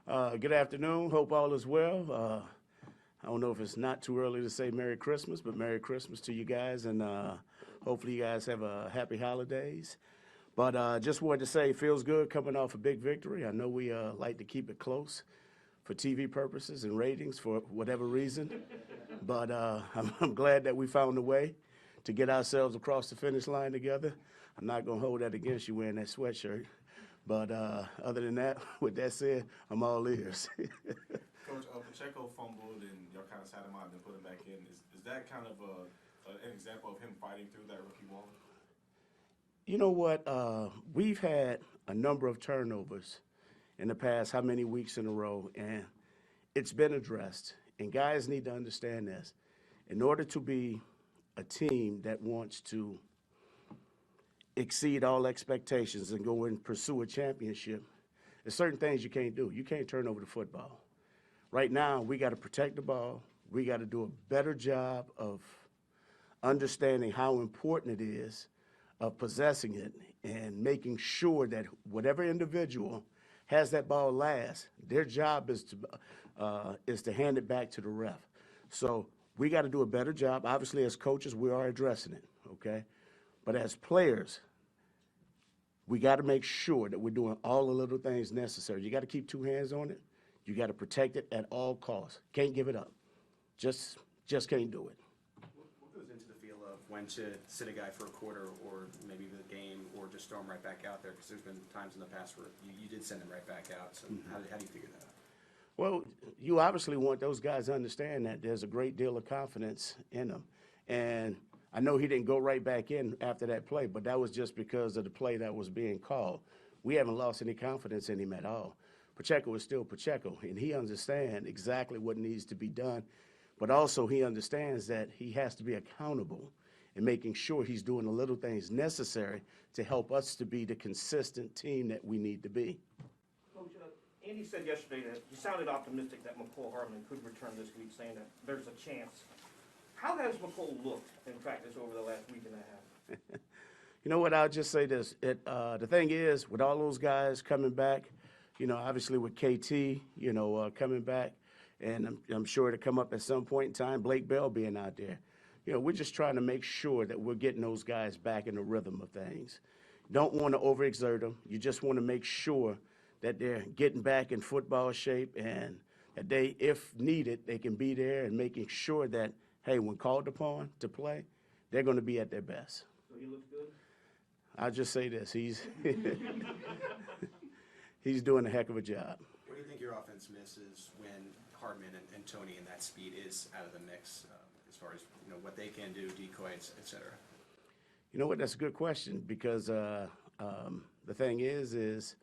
Good afternoon. Hope all is well. I don't know if it's not too early to say Merry Christmas, but Merry Christmas to you guys, and hopefully you guys have a happy holidays. But just wanted to say it feels good coming off a big victory. I know we like to keep it close for TV purposes and ratings for whatever reason, but I'm glad that we found a way to get ourselves across the finish line together. I'm not going to hold that against you wearing that sweatshirt. But other than that, with that said, I'm all ears. Coach, Pacheco fumbled and y'all kind of sat him out and then put him back in. Is that kind of an example of him fighting through that rookie wall? You know what? We've had a number of turnovers in the past how many weeks in a row, and it's been addressed. And guys need to understand this. In order to be a team that wants to exceed all expectations and go and pursue a championship, there's certain things you can't do. You can't turn over the football. Right now, we got to protect the ball. We got to do a better job of understanding how important it is of possessing it and making sure that whatever individual has that ball last, their job is to hand it back to the ref. So we got to do a better job. Obviously, as coaches, we are addressing it, okay? But as players, we got to make sure that we're doing all the little things necessary. You got to keep two hands on it. You got to protect it at all costs. Can't give it up. Just can't do it. What goes into the feel of when to sit a guy for a quarter or maybe the game or just throw him right back out there? Because there's been times in the past where you did send him right back out. So how do you figure that out? Well, you obviously want those guys to understand that there's a great deal of confidence in them. And I know he didn't go right back in after that play, but that was just because of the play that was being called. We haven't lost any confidence in him at all. Pacheco is still Pacheco, and he understands exactly what needs to be done, but also he understands that he has to be accountable and making sure he's doing the little things necessary to help us to be the consistent team that we need to be. Coach, Andy said yesterday that he sounded optimistic that Harland could return this week, saying that there's a chance. How has McCole looked in practice over the last week and a half? You know what, I'll just say this. The thing is, with all those guys coming back, obviously with KT, coming back, and I'm sure to come up at some point in time, Blake Bell being out there. We're just trying to make sure that we're getting those guys back in the rhythm of things. Don't want to overexert them. You just want to make sure that they're getting back in football shape and that they, if needed, they can be there and making sure that, hey, when called upon to play, they're going to be at their best. So he looks good? I'll just say this. He's doing a heck of a job. What do you think your offense misses when Hartman and Tony and that speed is out of the mix as far as what they can do, decoys, et cetera? You know what? That's a good question because the thing is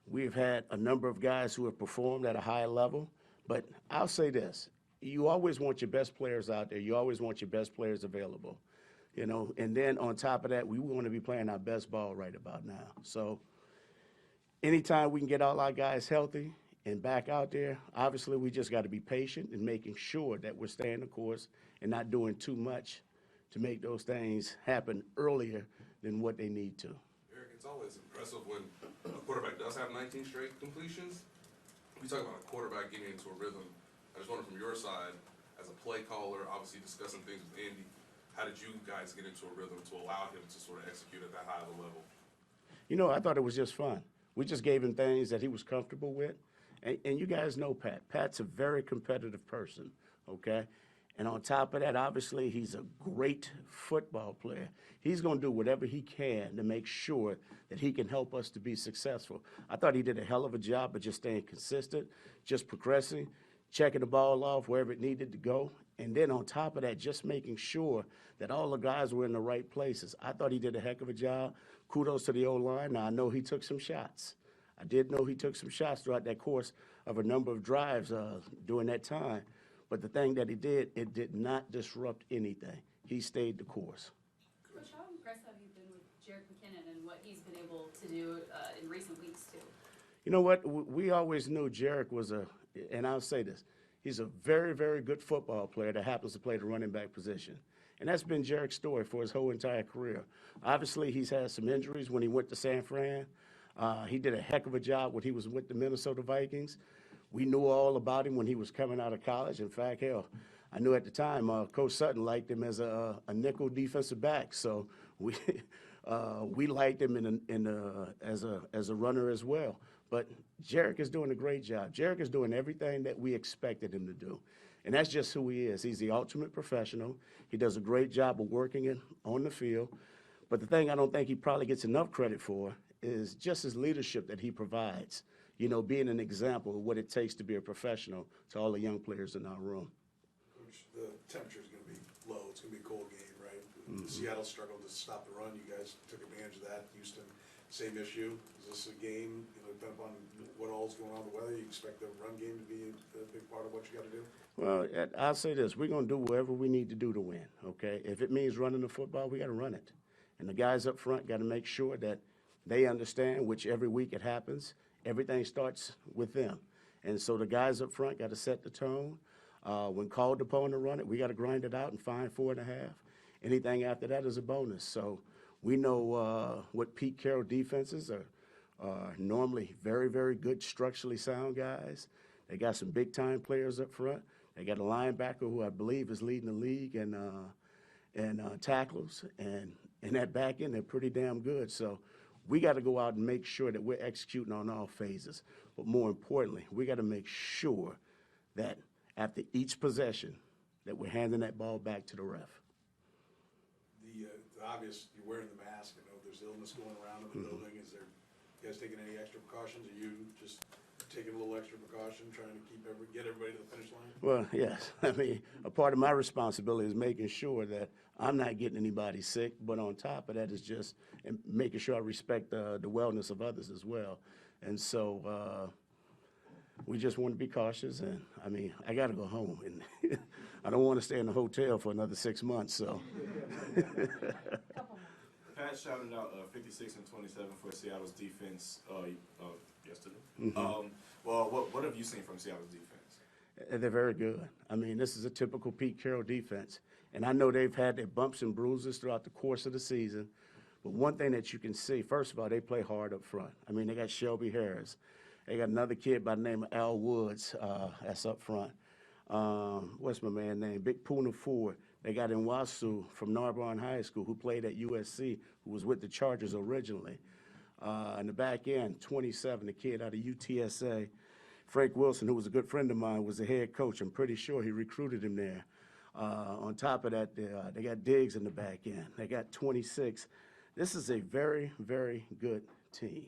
we've had a number of guys who have performed at a high level, but I'll say this. You always want your best players out there. You always want your best players available, and then on top of that, we want to be playing our best ball right about now. So anytime we can get all our guys healthy and back out there, obviously we just got to be patient and making sure that we're staying the course and not doing too much to make those things happen earlier than what they need to. Eric, it's always impressive when a quarterback does have 19 straight completions. We talk about a quarterback getting into a rhythm. I just wonder from your side, as a play caller, obviously discussing things with Andy, how did you guys get into a rhythm to allow him to sort of execute at that high of a level? I thought it was just fun. We just gave him things that he was comfortable with. And you guys know Pat. Pat's a very competitive person, okay? And on top of that, obviously, he's a great football player. He's going to do whatever he can to make sure that he can help us to be successful. I thought he did a hell of a job of just staying consistent, just progressing, checking the ball off wherever it needed to go. And then on top of that, just making sure that all the guys were in the right places. I thought he did a heck of a job. Kudos to the O-line. Now, I know he took some shots. I did know he took some shots throughout that course of a number of drives during that time. But the thing that he did, it did not disrupt anything. He stayed the course. Coach, how impressed have you been with Jared McKinnon and what he's been able to do in recent weeks, too? You know what? We always knew Jared was and I'll say this, he's a very, very good football player that happens to play the running back position. And that's been Jared's story for his whole entire career. Obviously, he's had some injuries when he went to San Fran. He did a heck of a job when he was with the Minnesota Vikings. We knew all about him when he was coming out of college. In fact, hell, I knew at the time Coach Sutton liked him as a nickel defensive back. So we we liked him as a runner as well. But Jarek is doing a great job. Jarek is doing everything that we expected him to do. And that's just who he is. He's the ultimate professional. He does a great job of working it on the field. But the thing I don't think he probably gets enough credit for is just his leadership that he provides. You know, being an example of what it takes to be a professional to all the young players in our room. Coach, the temperature's going to be low. It's going to be a cold game, right? Seattle struggled to stop the run. You guys took advantage of that. Houston, same issue. Is this a game, you know, depending on what all's going on with the weather, you expect the run game to be a big part of what you got to do? Well, I'll say this. We're going to do whatever we need to do to win, okay? If it means running the football, we got to run it. And the guys up front got to make sure that they understand, which every week it happens, everything starts with them. And so the guys up front got to set the tone. When called upon to run it, we got to grind it out and find 4.5. Anything after that is a bonus. So we know what Pete Carroll defenses are normally very, very good, structurally sound guys. They got some big-time players up front. They got a linebacker who I believe is leading the league in tackles. And in that back end, they're pretty damn good. So we got to go out and make sure that we're executing on all phases. But more importantly, we got to make sure that after each possession that we're handing that ball back to the ref. The obvious, you're wearing the mask. I know there's illness going around in the building. Is there, you guys taking any extra precautions? Are you just taking a little extra precaution, trying to get everybody to the finish line? Well, yes. I mean, a part of my responsibility is making sure that I'm not getting anybody sick, but on top of that is just making sure I respect the wellness of others as well. And so we just want to be cautious. And, I mean, I got to go home. And I don't want to stay in the hotel for another 6 months, so. Pat shouted out 56 and 27 for Seattle's defense yesterday. Well, what have you seen from Seattle's defense? They're very good. I mean, this is a typical Pete Carroll defense. And I know they've had their bumps and bruises throughout the course of the season. But one thing that you can see, first of all, they play hard up front. I mean, they got Shelby Harris. They got another kid by the name of Al Woods that's up front. What's my man's name? Big Puna Ford. They got Nwasu from Narbonne High School who played at USC, who was with the Chargers originally. In the back end, 27, the kid out of UTSA. Frank Wilson, who was a good friend of mine, was the head coach. I'm pretty sure he recruited him there. On top of that, they got Diggs in the back end. They got 26. This is a very, very good team,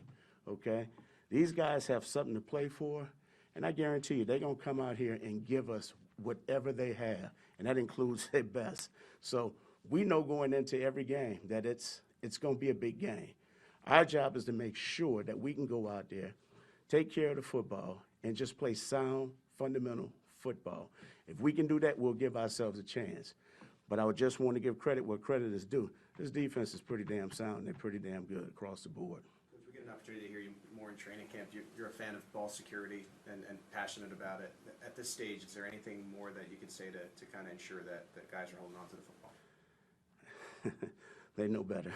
okay? These guys have something to play for, and I guarantee you they're going to come out here and give us whatever they have, and that includes their best. So we know going into every game that it's going to be a big game. Our job is to make sure that we can go out there, take care of the football, and just play sound, fundamental football. If we can do that, we'll give ourselves a chance. But I would just want to give credit where credit is due. This defense is pretty damn sound. They're pretty damn good across the board. If we get an opportunity to hear you more in training camp, you're a fan of ball security and passionate about it. At this stage, is there anything more that you could say to kind of ensure that guys are holding on to the football? They know better.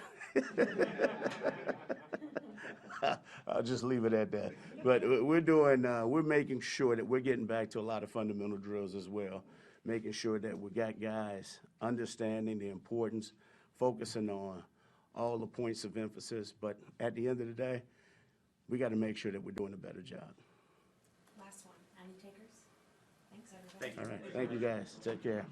I'll just leave it at that. But we're making sure that we're getting back to a lot of fundamental drills as well, making sure that we got guys understanding the importance, focusing on all the points of emphasis. But at the end of the day, we got to make sure that we're doing a better job. Last one. Any takers? Thanks, everybody. Thank you. All right. Thank you, guys. Take care.